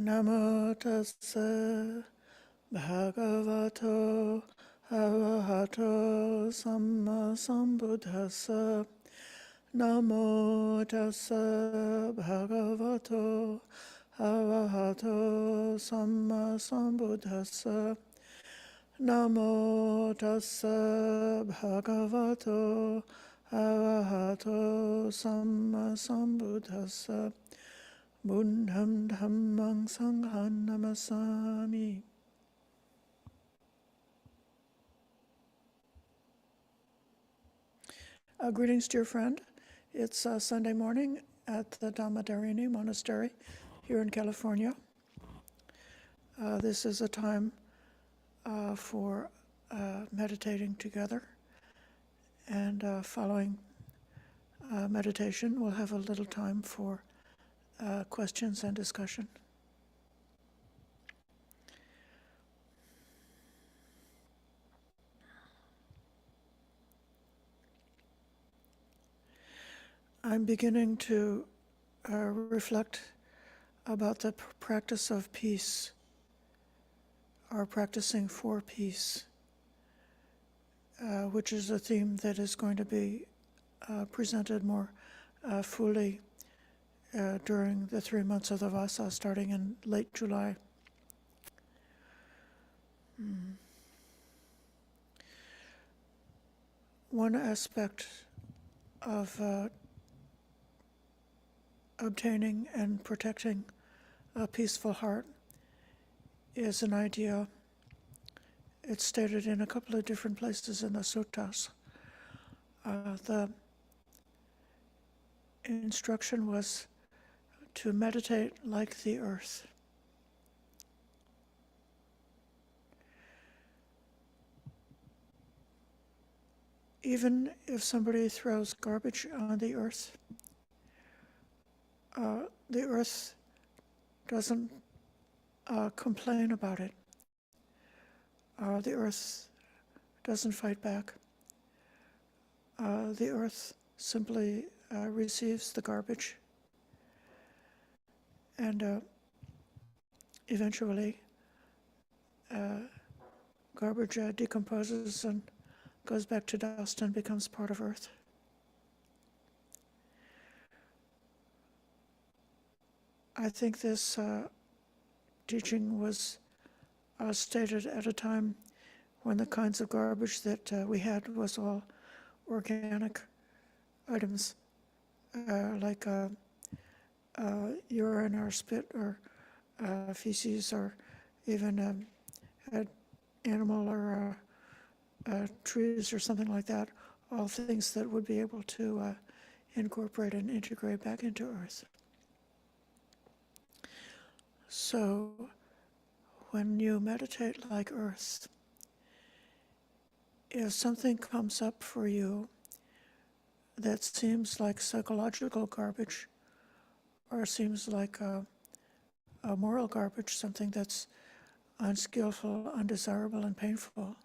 Namo tassa bhagavato arahato sammasambuddhassa. Namo tassa bhagavato arahato sammasambuddhassa. Namo tassa bhagavato arahato sammasambuddhassa. Buddham dhammang sangham namasami. Greetings, dear friend. It's Sunday morning at the Dhammadarani Monastery here in California. This is a time for meditating together. And following meditation, we'll have a little time for questions and discussion. I'm beginning to reflect about the practice of peace, or practicing for peace, which is a theme that is going to be presented more fully during the 3 months of the Vasa, starting in late July. One aspect of obtaining and protecting a peaceful heart is an idea. It's stated in a couple of different places in the suttas. The instruction was to meditate like the earth. Even if somebody throws garbage on the earth doesn't complain about it. The earth doesn't fight back. The earth simply receives the garbage, and eventually garbage decomposes and goes back to dust and becomes part of earth. I think this teaching was stated at a time when the kinds of garbage that we had was all organic items, like urine or spit or feces, or even animal or trees or something like that, all things that would be able to incorporate and integrate back into earth. So when you meditate like earth, if something comes up for you that seems like psychological garbage, or seems like a moral garbage, something that's unskillful, undesirable, and painful,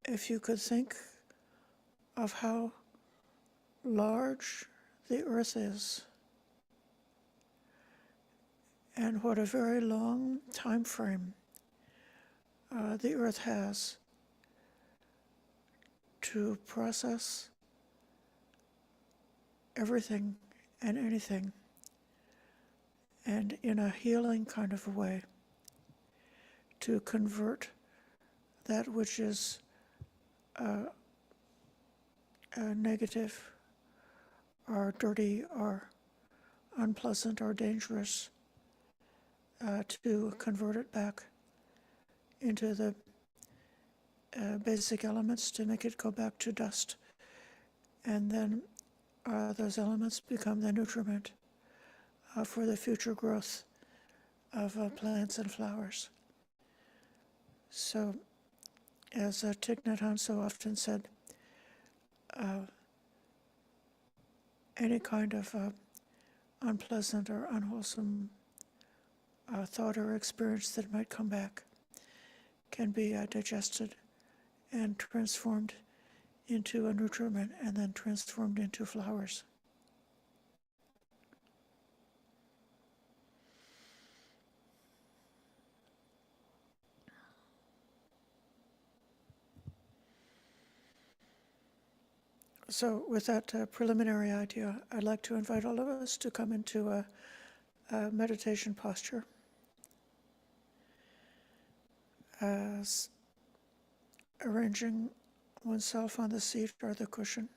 if you could think of how large the earth is, and what a very long time frame the earth has to process everything and anything, and in a healing kind of a way, to convert that which is negative or dirty or unpleasant or dangerous, to convert it back into the basic elements, to make it go back to dust. And then those elements become the nutriment for the future growth of plants and flowers. So, as Thich Nhat Hanh so often said, any kind of unpleasant or unwholesome thought or experience that might come back can be digested and transformed into a nutriment, and then transformed into flowers. So with that preliminary idea, I'd like to invite all of us to come into a meditation posture, as arranging oneself on the seat or the cushion.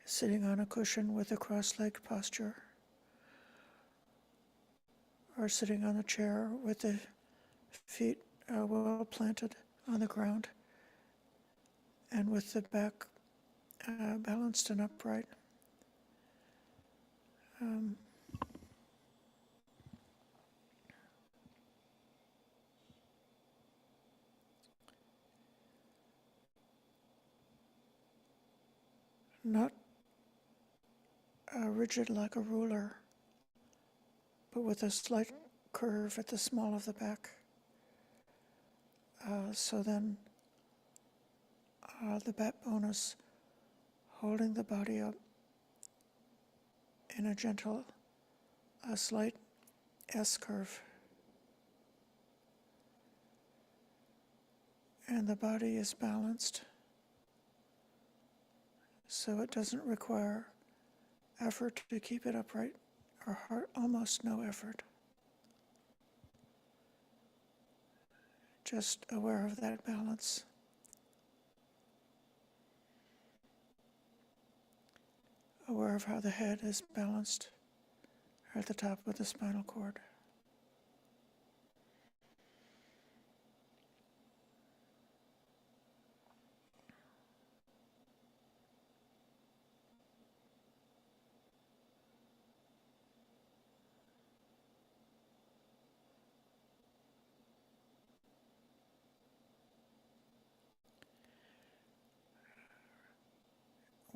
Sitting on a cushion with a cross-legged posture, or sitting on a chair with the feet well planted on the ground and with the back balanced and upright. Not rigid like a ruler, but with a slight curve at the small of the back. So then the backbone is holding the body up in a gentle, a slight S curve. And the body is balanced, so it doesn't require effort to keep it upright, or almost no effort. Just aware of that balance. Aware of how the head is balanced at the top of the spinal cord.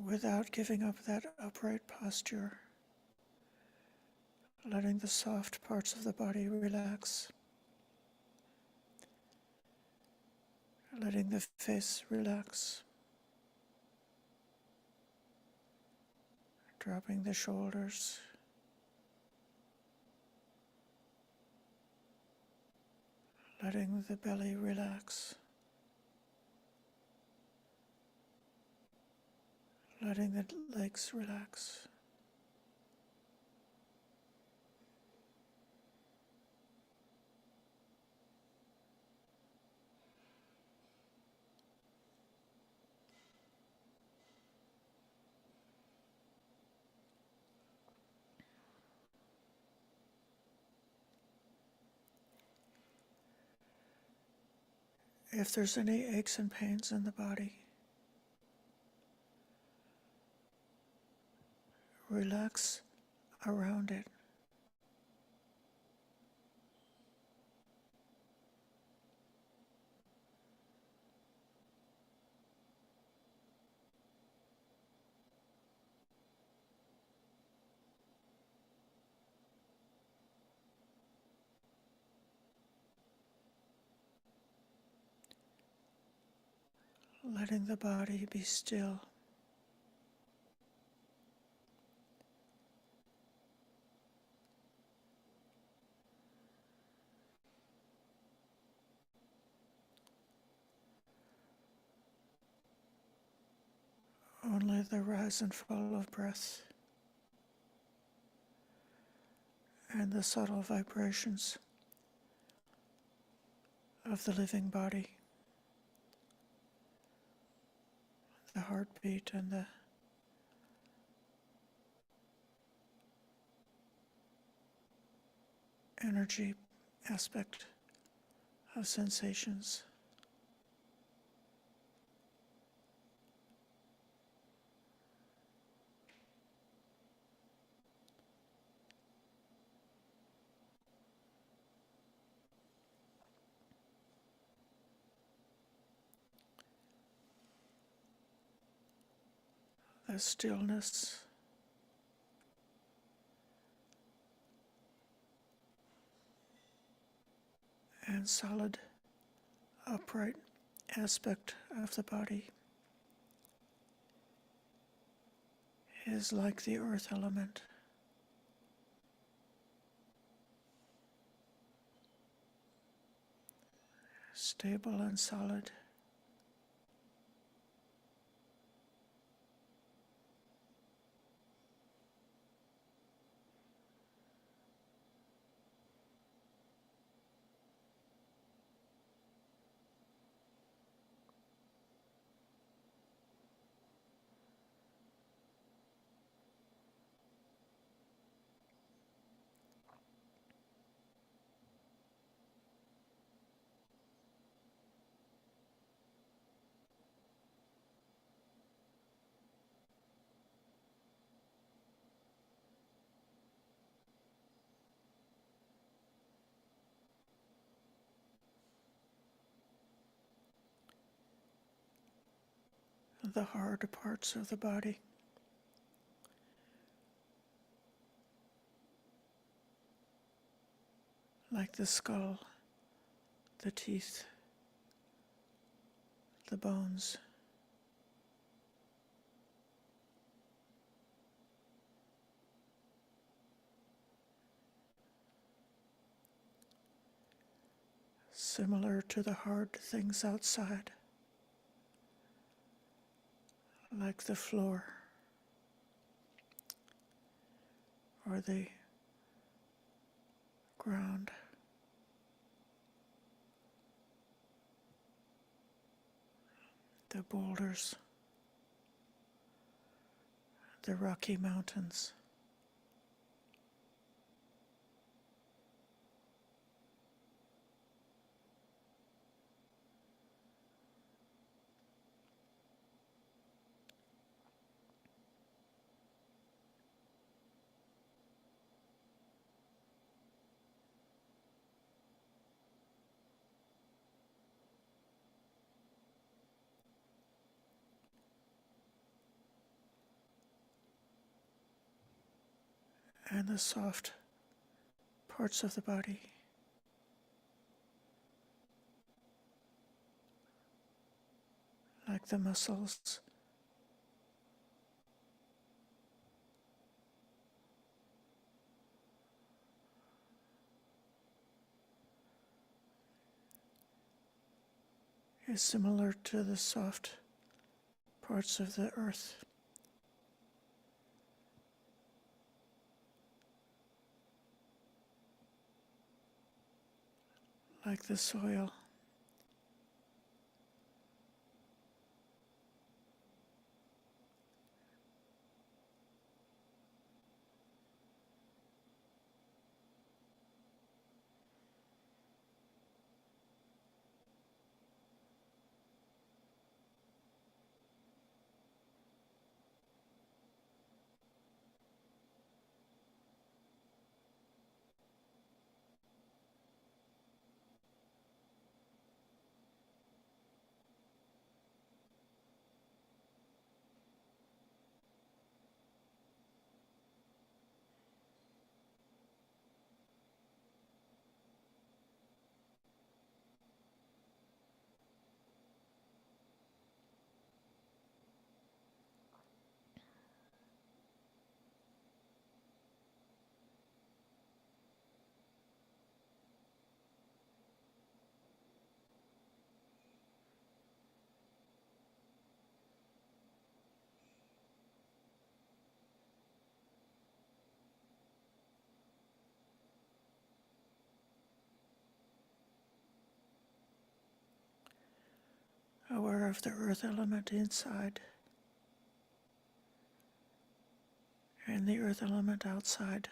Without giving up that upright posture, letting the soft parts of the body relax, letting the face relax, dropping the shoulders, letting the belly relax, letting the legs relax. If there's any aches and pains in the body, relax around it. Letting the body be still. Only the rise and fall of breath and the subtle vibrations of the living body, the heartbeat and the energy aspect of sensations. The stillness and solid, upright aspect of the body is like the earth element. stable and solid. The hard parts of the body, like the skull, the teeth, the bones. Similar to the hard things outside, like the floor or the ground. The boulders, the Rocky Mountains. And the soft parts of the body, like the muscles, is similar to the soft parts of the earth. Like the soil. Aware of the earth element inside and the earth element outside.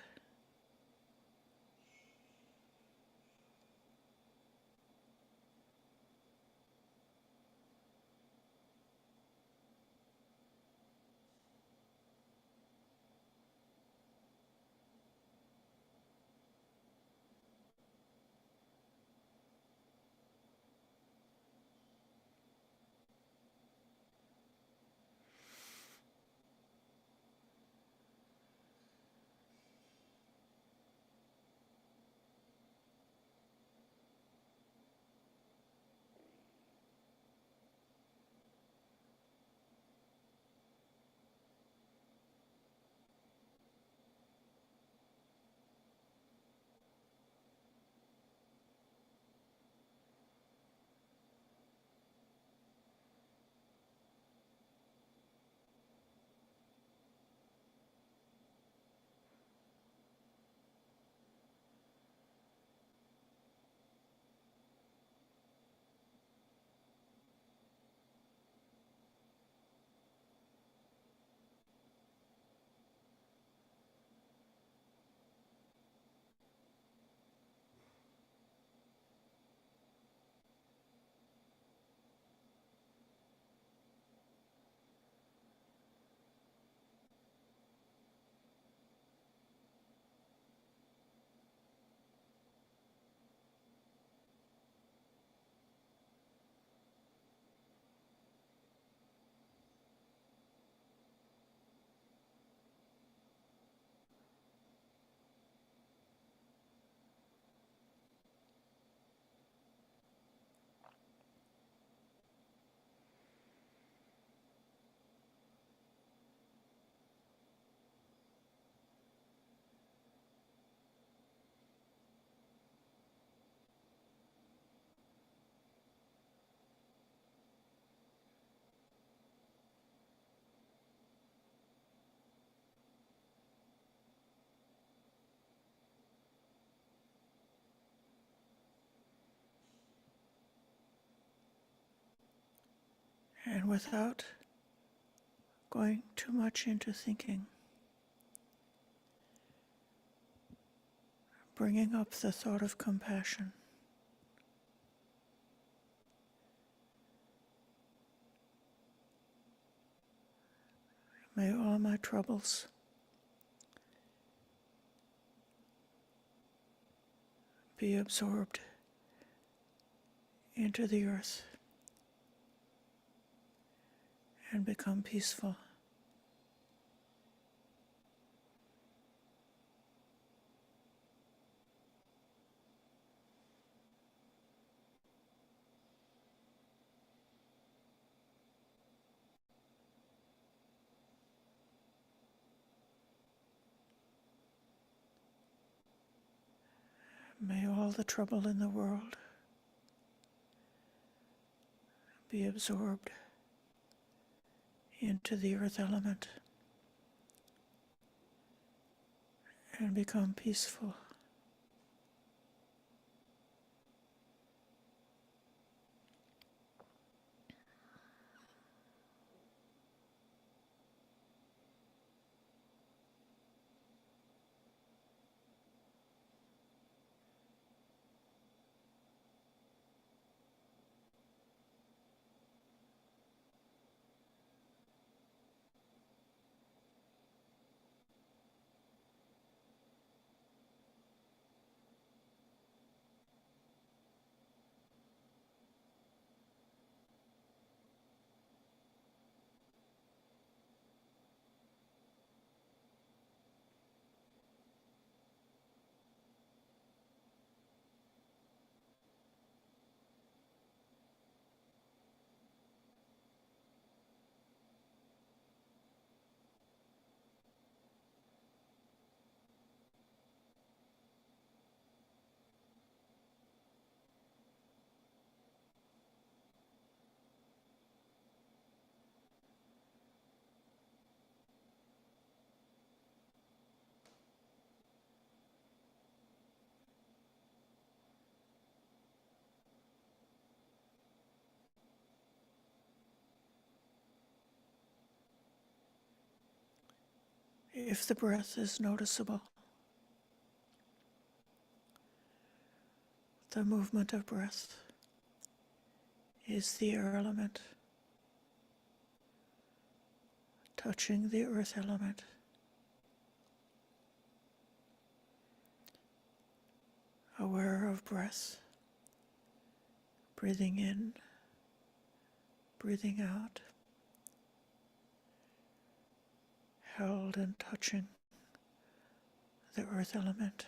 And without going too much into thinking, bringing up the thought of compassion. May all my troubles be absorbed into the earth and become peaceful. May all the trouble in the world be absorbed into the earth element and become peaceful. If the breath is noticeable, the movement of breath is the air element touching the earth element. Aware of breath, breathing in, breathing out, held and touching the earth element.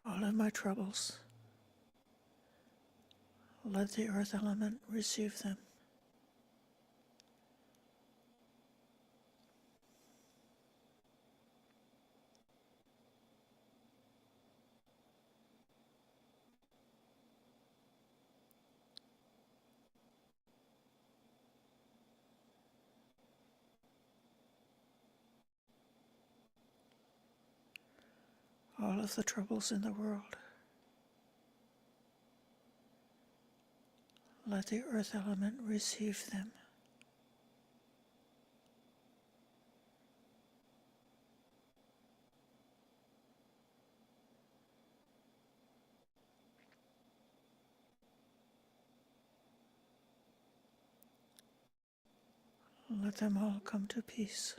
all of my troubles. Let the earth element receive them. All of the troubles in the world. Let the earth element receive them. Let them all come to peace.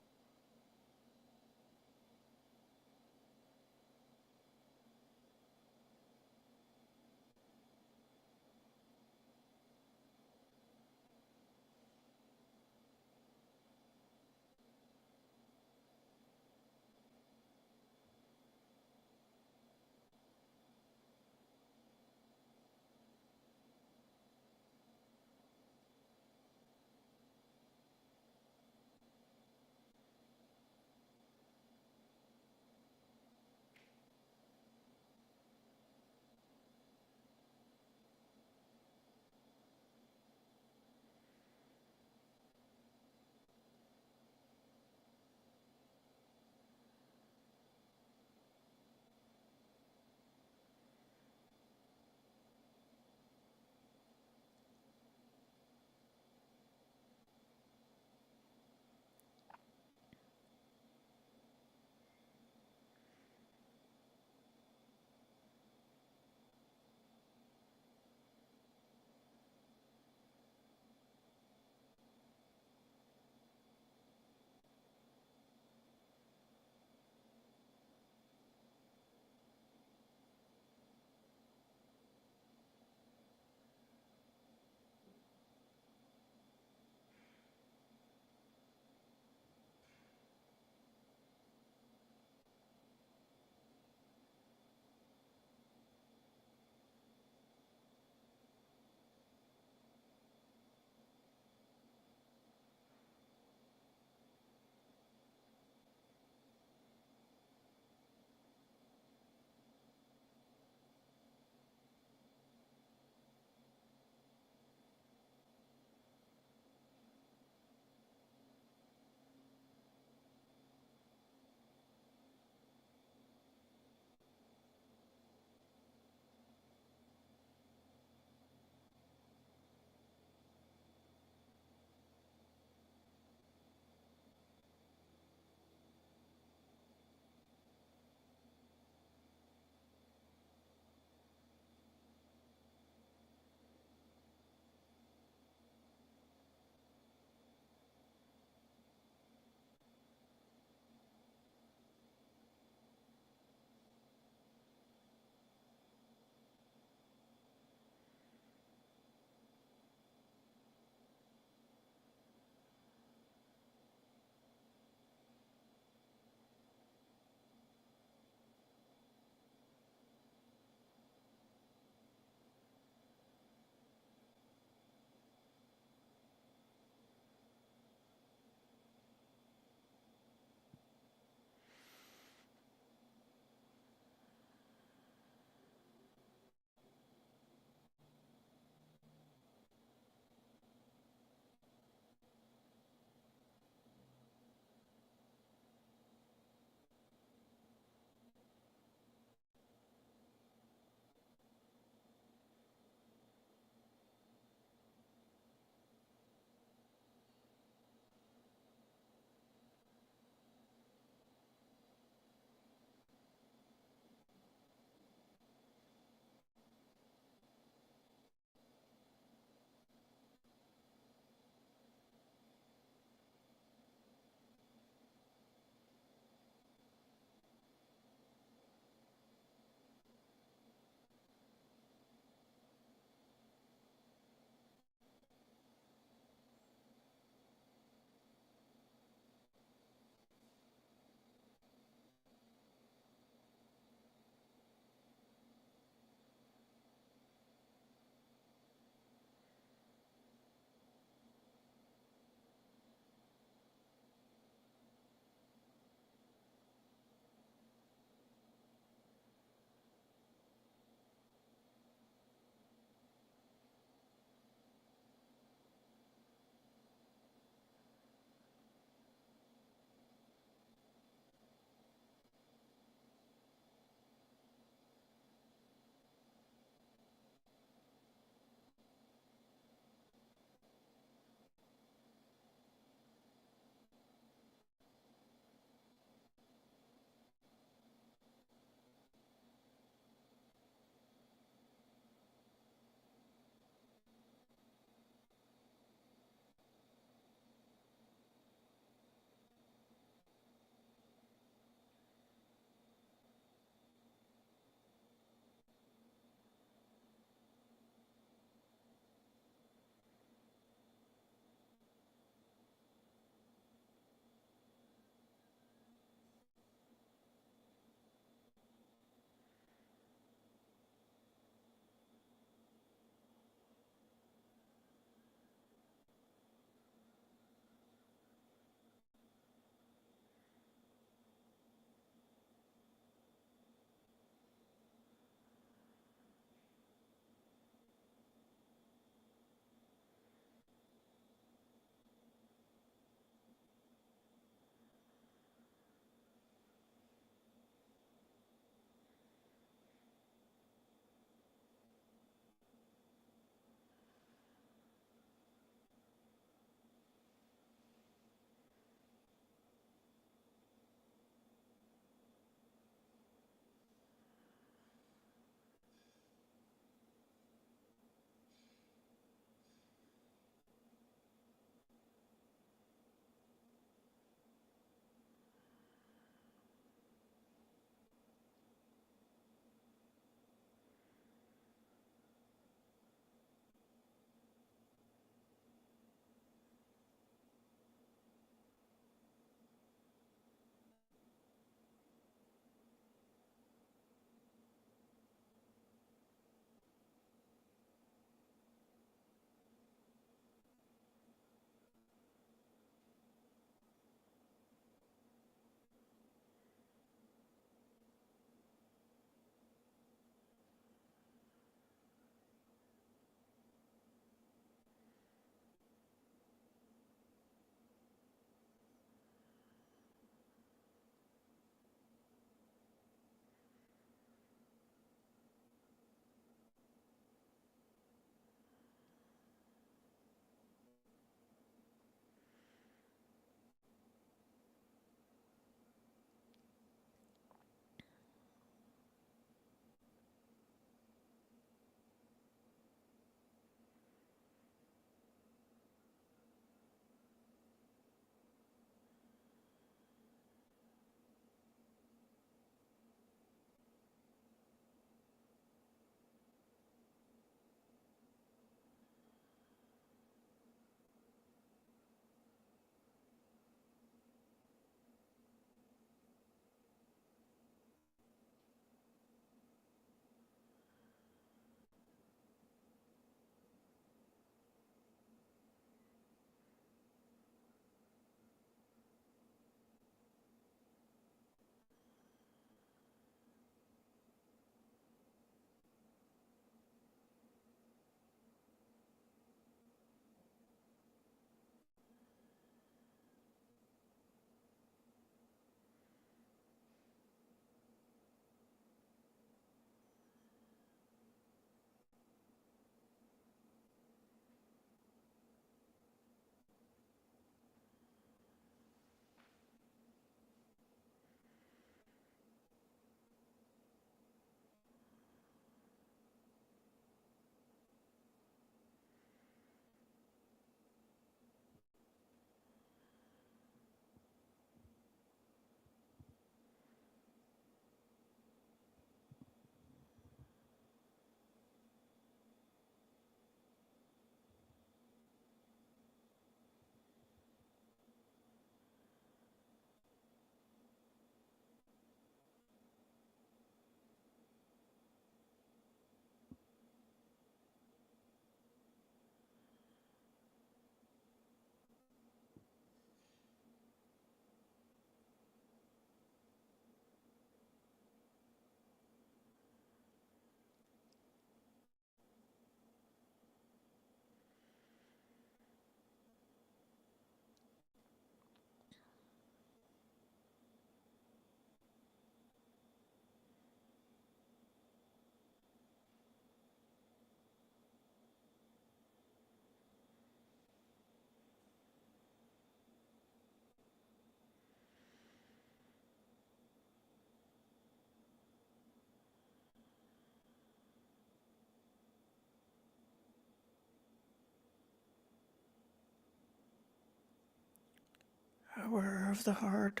aware of the hard,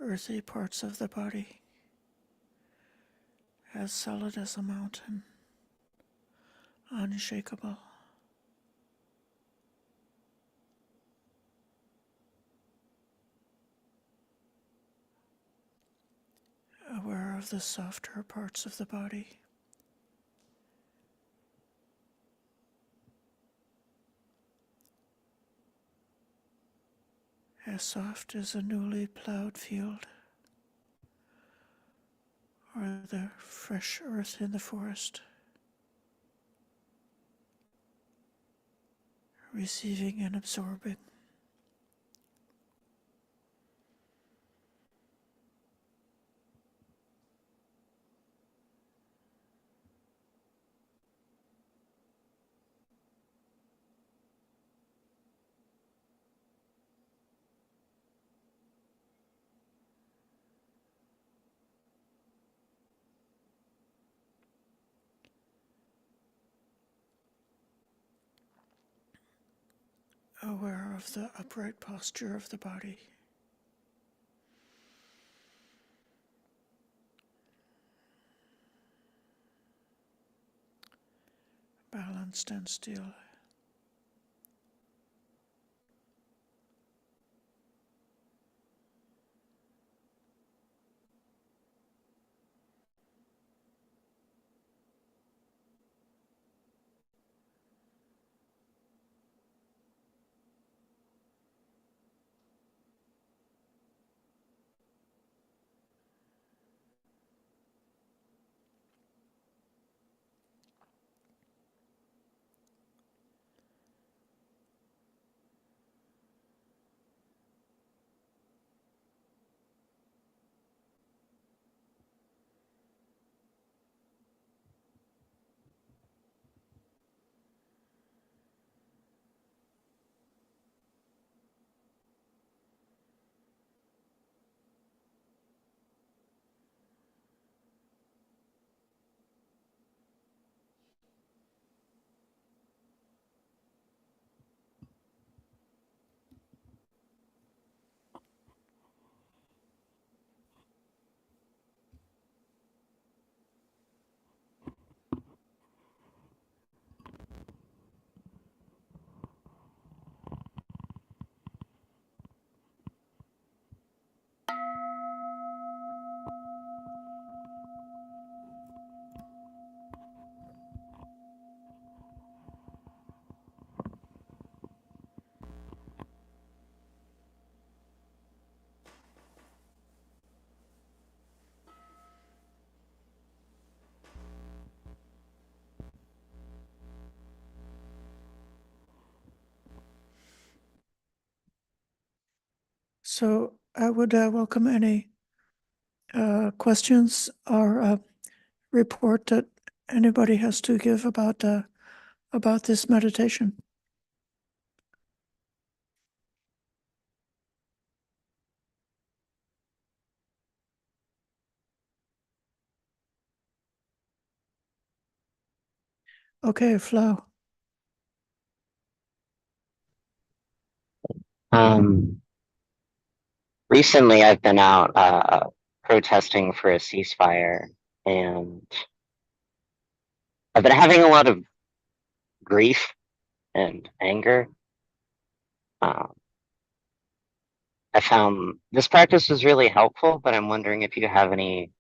earthy parts of the body, as solid as a mountain, unshakable. Aware of the softer parts of the body, as soft as a newly plowed field or the fresh earth in the forest, receiving and absorbing. Aware of the upright posture of the body, balanced and still. So I would welcome any questions or report that anybody has to give about this meditation. Okay, Flo. Um, Recently I've been out protesting for a ceasefire, and I've been having a lot of grief and anger. Um, I found this practice was really helpful, but I'm wondering if you have any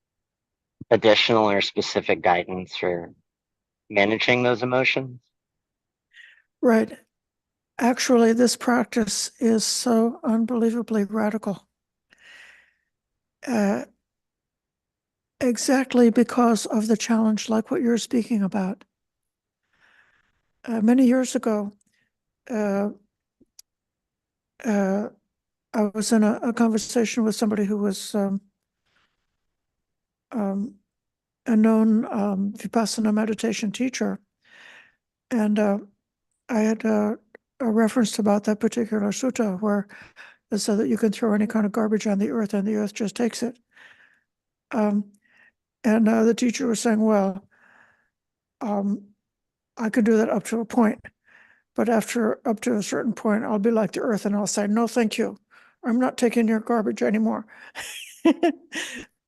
additional or specific guidance for managing those emotions. Right. Actually, this practice is so unbelievably radical. Exactly because of the challenge, like what you're speaking about. Many years ago, uh, uh, I was in a conversation with somebody who was a known Vipassana meditation teacher, and I had a reference about that particular sutta where it said that you can throw any kind of garbage on the earth and the earth just takes it. Um, and the teacher was saying, well, I can do that up to a point, but after up to a certain point, I'll be like the earth and I'll say, no, thank you. I'm not taking your garbage anymore.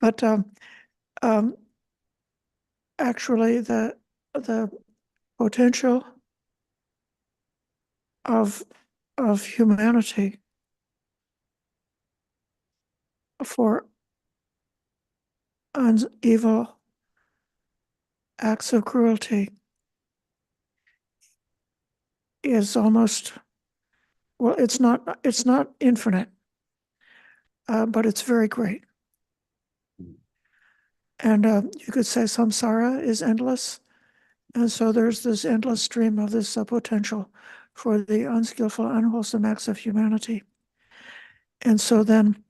But um, actually, the potential of humanity for evil acts of cruelty is almost, well, it's not infinite, but it's very great. And you could say samsara is endless. And so there's this endless stream of this potential for the unskillful, unwholesome acts of humanity. And so then,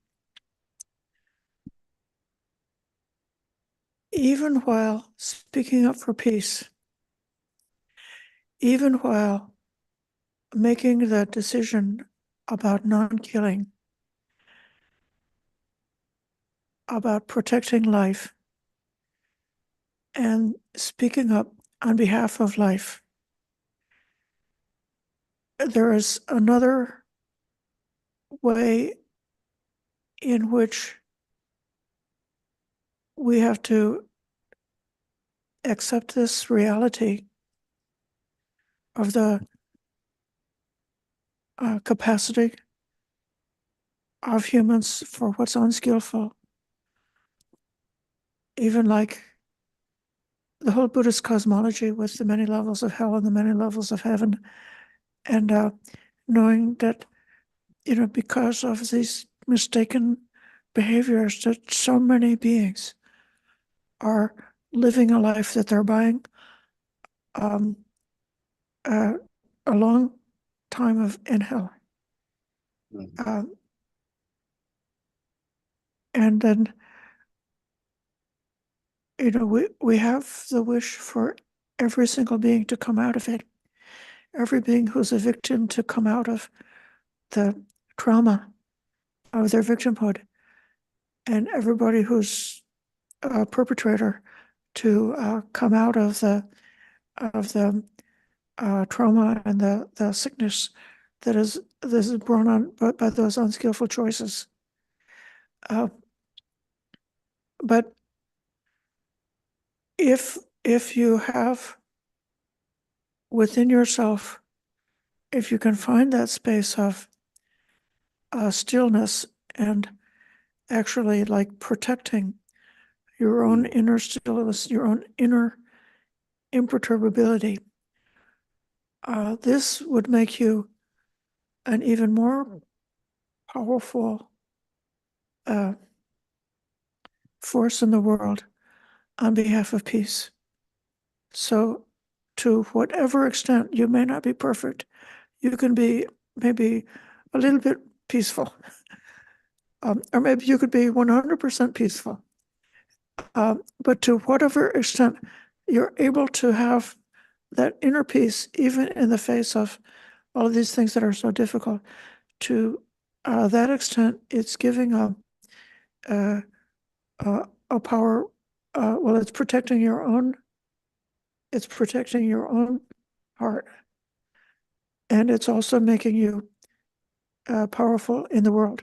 even while speaking up for peace, even while making the decision about non-killing, about protecting life, and speaking up on behalf of life, there is another way in which we have to accept this reality of the capacity of humans for what's unskillful. Even like the whole Buddhist cosmology with the many levels of hell and the many levels of heaven, and knowing that, because of these mistaken behaviors, that so many beings are living a life that they're buying um, a long time of in hell. Um, and then, we have the wish for every single being to come out of it, every being who's a victim to come out of the trauma of their victimhood, and everybody who's a perpetrator to come out of the trauma and the sickness that is brought on by those unskillful choices. But if you have within yourself, if you can find that space of stillness and actually like protecting your own inner stillness, your own inner imperturbability, this would make you an even more powerful force in the world on behalf of peace. So, to whatever extent you may not be perfect, you can be maybe a little bit peaceful, or maybe you could be 100% peaceful. But to whatever extent you're able to have that inner peace, even in the face of all of these things that are so difficult, to that extent, it's giving a, a power. Well, it's protecting your own. It's protecting your own heart, and it's also making you powerful in the world.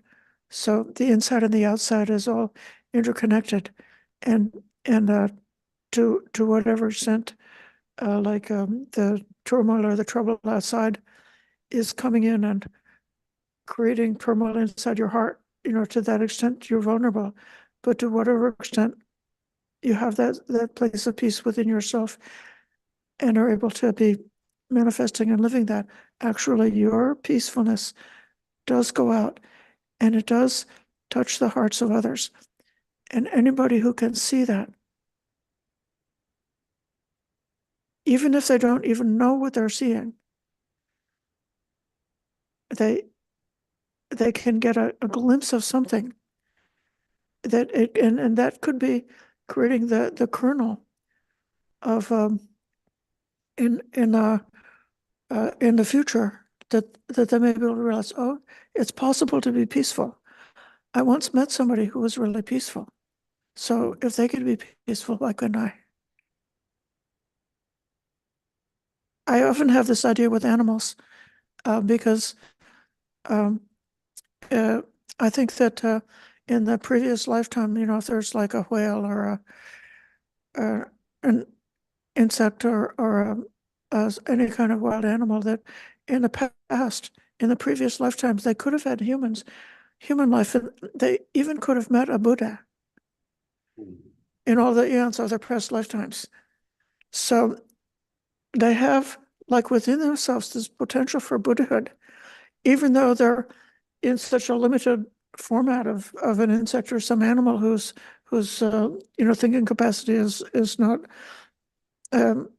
So the inside and the outside is all interconnected, and to whatever extent, like the turmoil or the trouble outside is coming in and creating turmoil inside your heart, to that extent you're vulnerable. But to whatever extent you have that place of peace within yourself and are able to be manifesting and living that, actually your peacefulness does go out and it does touch the hearts of others. And anybody who can see that, even if they don't even know what they're seeing, they can get a glimpse of something that it, and that could be creating the kernel of in the future that they may be able to realize, oh, it's possible to be peaceful. I once met somebody who was really peaceful. So if they could be peaceful, why couldn't I? I often have this idea with animals because um, uh, I think that in the previous lifetime, if there's like a whale or an insect or any kind of wild animal, that in the past, in the previous lifetimes, they could have had human life, and they even could have met a Buddha in all the eons of their past lifetimes. So they have, like within themselves, this potential for Buddhahood, even though they're in such a limited format of an insect or some animal whose thinking capacity is not. Um,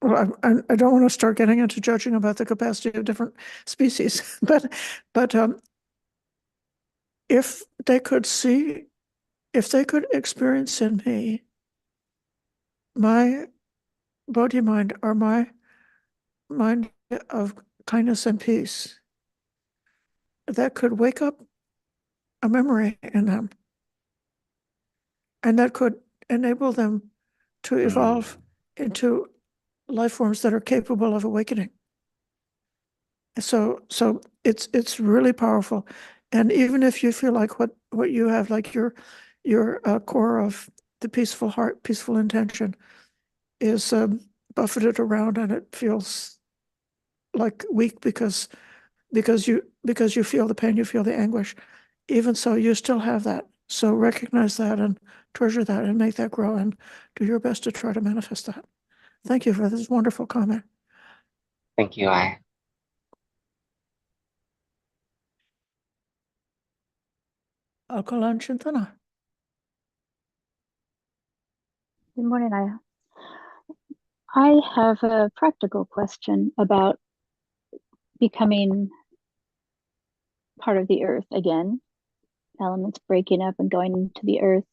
well, I don't want to start getting into judging about the capacity of different species, but if they could see, if they could experience in me my Bodhi mind, or my mind of kindness and peace, that could wake up a memory in them, and that could enable them to evolve into life forms that are capable of awakening. So it's really powerful. And even if you feel like what you have, like your core of the peaceful heart, peaceful intention, is buffeted around, and it feels like weak because you feel the pain, you feel the anguish. Even so, you still have that. So recognize that and treasure that and make that grow, and do your best to try to manifest that. Thank you for this wonderful comment. Thank you, I. Alkalan Chintana. Good morning, Ayya. I have a practical question about becoming part of the earth again, elements breaking up and going into the earth.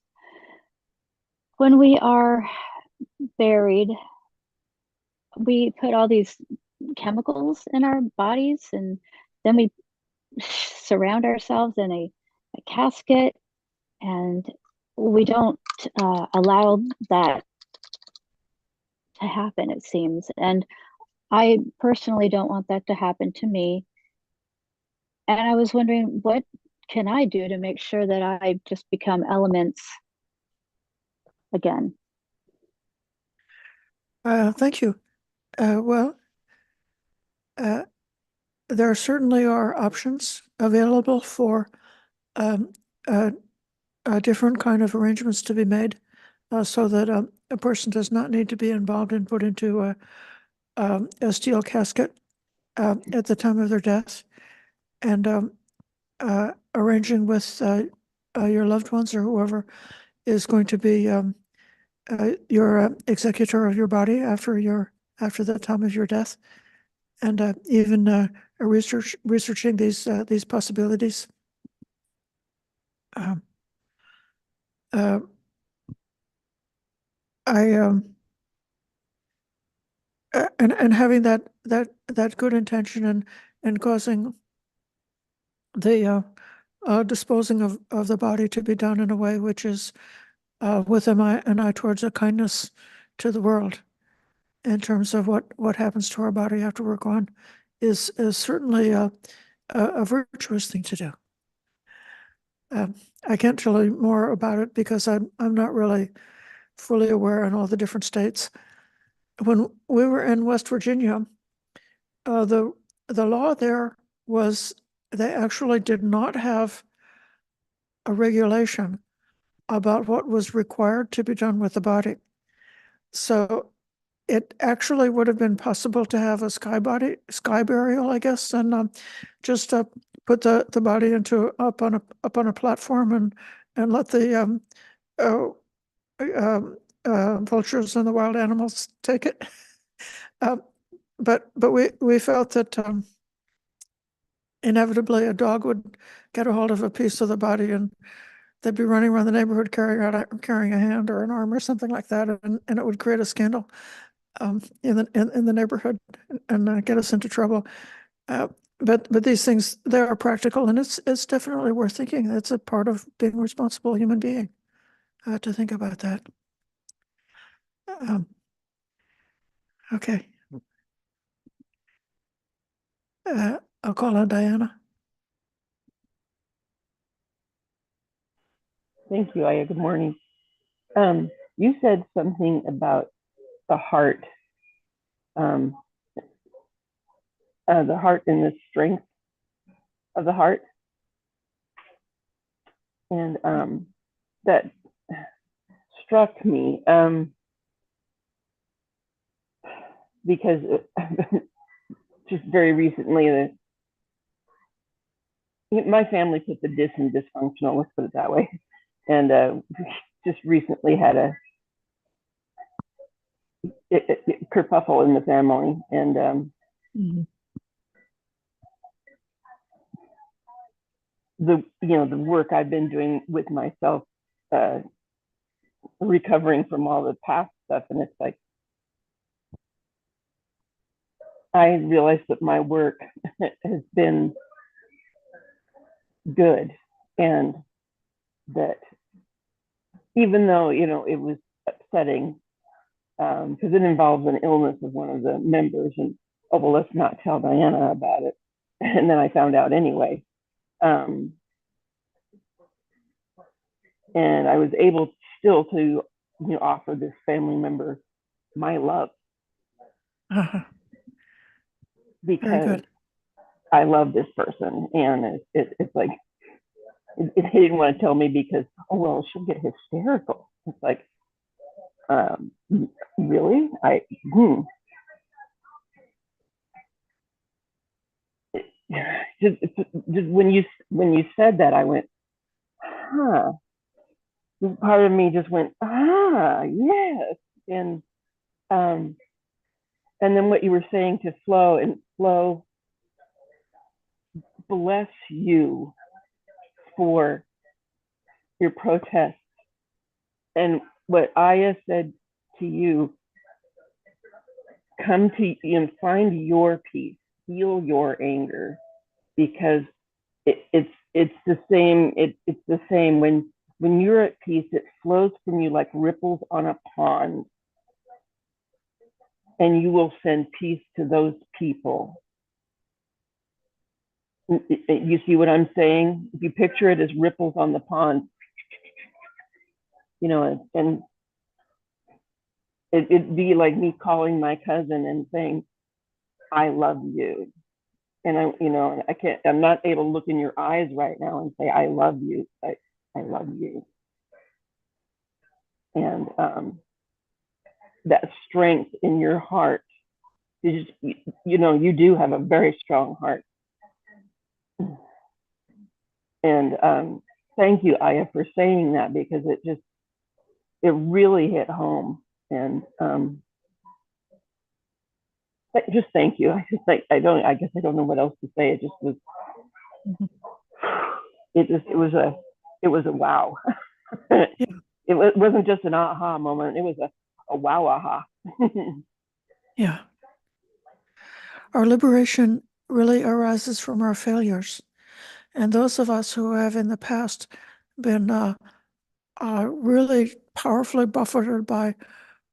When we are buried, we put all these chemicals in our bodies, and then we surround ourselves in a casket, and we don't allow that to happen, it seems. And I personally don't want that to happen to me. And I was wondering, what can I do to make sure that I just become elements again? Thank you. Well, there certainly are options available for um, uh, different kind of arrangements to be made, so that a person does not need to be involved and put into a steel casket at the time of their death, and arranging with your loved ones or whoever is going to be your executor of your body after the time of your death, and even researching these possibilities. Um, uh, I and having that good intention, and causing the disposing of the body to be done in a way which is with an eye towards a kindness to the world, in terms of what happens to our body after we're gone, is certainly a virtuous thing to do. I can't tell you more about it because I'm not really fully aware in all the different states. When we were in West Virginia, the law there was, they actually did not have a regulation about what was required to be done with the body. So it actually would have been possible to have a sky burial, I guess, and just put the body up on a platform, and let the uh, vultures and the wild animals take it. But we felt that inevitably a dog would get a hold of a piece of the body, and they'd be running around the neighborhood carrying a hand or an arm or something like that, and it would create a scandal in the neighborhood, and get us into trouble. But these things, they are practical, and it's definitely worth thinking. It's a part of being a responsible human being, to think about that. Um, okay. I'll call on Diana. Thank you, Ayya. Good morning. You said something about the heart, the heart and the strength of the heart. And that struck me because just very recently, my family put the dis in dysfunctional, let's put it that way. And just recently had a kerfuffle in the family. And the work I've been doing with myself, recovering from all the past stuff, and it's like I realized that my work has been good, and that even though it was upsetting because it involves an illness of one of the members, and oh well, let's not tell Diana about it. And then I found out anyway. And I was able still to offer this family member my love Very because good. I love this person, and it's like he didn't want to tell me because oh well, she'll get hysterical. It's like really just when you said that, I went, huh. This part of me just went, yes. And then what you were saying to Flo, and Flo, bless you for your protest. And what Ayya said to you, come to and find your peace, heal your anger, because it's the same. It's the same when you're at peace, it flows from you like ripples on a pond, and you will send peace to those people. You see what I'm saying? If you picture it as ripples on the pond, and it'd be like me calling my cousin and saying, I love you. And I'm not able to look in your eyes right now and say, I love you. I love you. And that strength in your heart is, you do have a very strong heart. And thank you, Ayya, for saying that, because it really hit home. And just thank you. I guess I don't know what else to say. It just was, it was a wow. Yeah. It wasn't just an aha moment. It was a wow aha. Yeah. Our liberation really arises from our failures. And those of us who have in the past been really powerfully buffeted by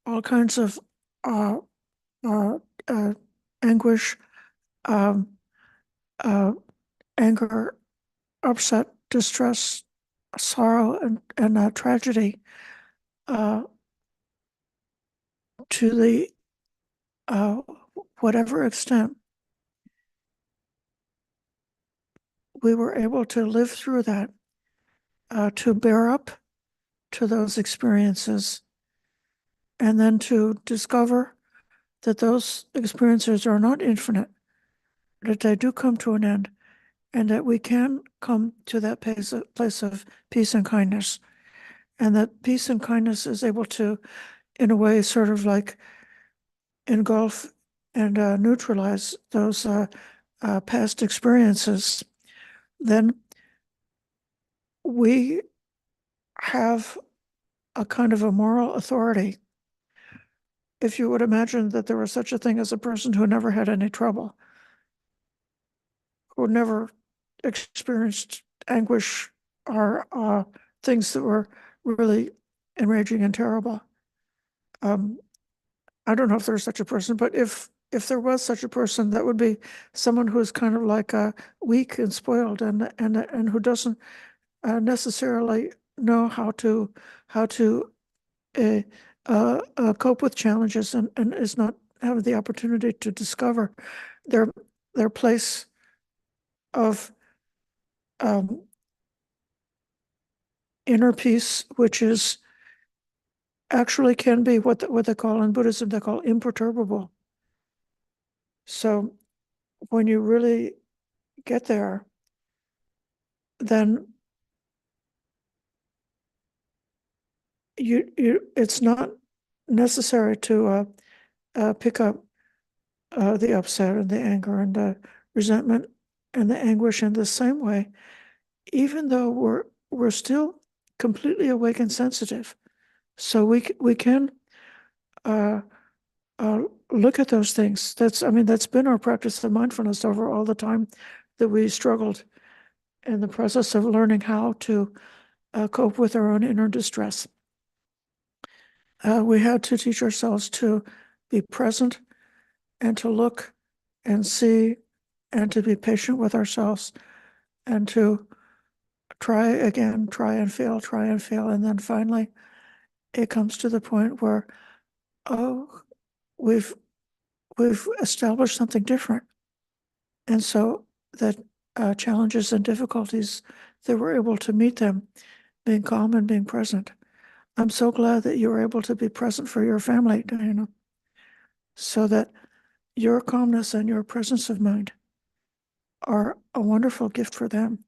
all kinds of uh, anguish, um, anger, upset, distress, sorrow, and tragedy, to the whatever extent we were able to live through that, to bear up to those experiences, and then to discover that those experiences are not infinite, that they do come to an end, and that we can come to that place of peace and kindness, and that peace and kindness is able to, in a way, sort of like engulf and neutralize those past experiences. Then we have a kind of a moral authority. If you would imagine that there was such a thing as a person who never had any trouble, who never experienced anguish or things that were really enraging and terrible. I don't know if there's such a person, but if there was such a person, that would be someone who's kind of like weak and spoiled, and who doesn't necessarily know how to uh, cope with challenges and is not having the opportunity to discover their place of inner peace, which is actually can be what they call in Buddhism, they call imperturbable. So when you really get there, then it's not necessary to pick up the upset and the anger and the resentment and the anguish in the same way, even though we're still completely awake and sensitive. So we can look at those things. That's been our practice of mindfulness over all the time that we struggled in the process of learning how to cope with our own inner distress. We had to teach ourselves to be present and to look and see and to be patient with ourselves and to try again, try and fail. And then finally, it comes to the point where, oh, we've established something different. And so that challenges and difficulties, that we're able to meet them, being calm and being present. I'm so glad that you were able to be present for your family, Diana, so that your calmness and your presence of mind are a wonderful gift for them,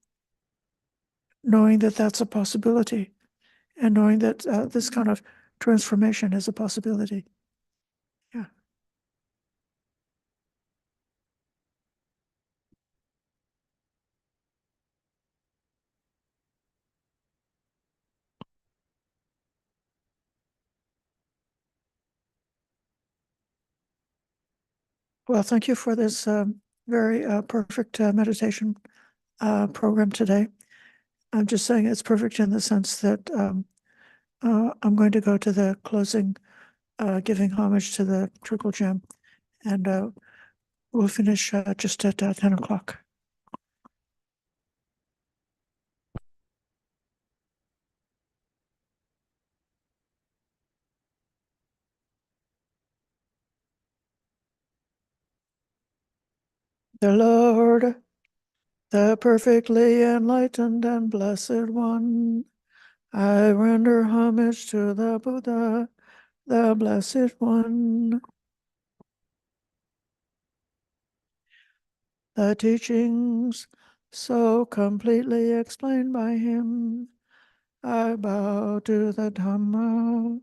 knowing that that's a possibility and knowing that this kind of transformation is a possibility. Yeah. Well, thank you for this very perfect meditation program today. I'm just saying it's perfect in the sense that I'm going to go to the closing, giving homage to the Triple Gem, and we'll finish just at 10 o'clock. The Lord, the perfectly enlightened and blessed one, I render homage to the Buddha, the blessed one. The teachings so completely explained by him, I bow to the Dhamma.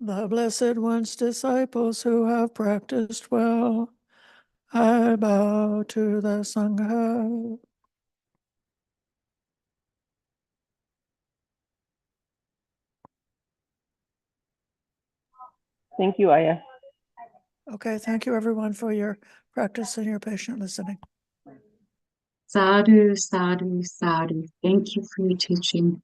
The Blessed One's disciples who have practiced well, I bow to the Sangha. Thank you, Ayya. Okay, thank you everyone for your practice and your patient listening. Sadhu, sadhu, sadhu. Thank you for your teaching.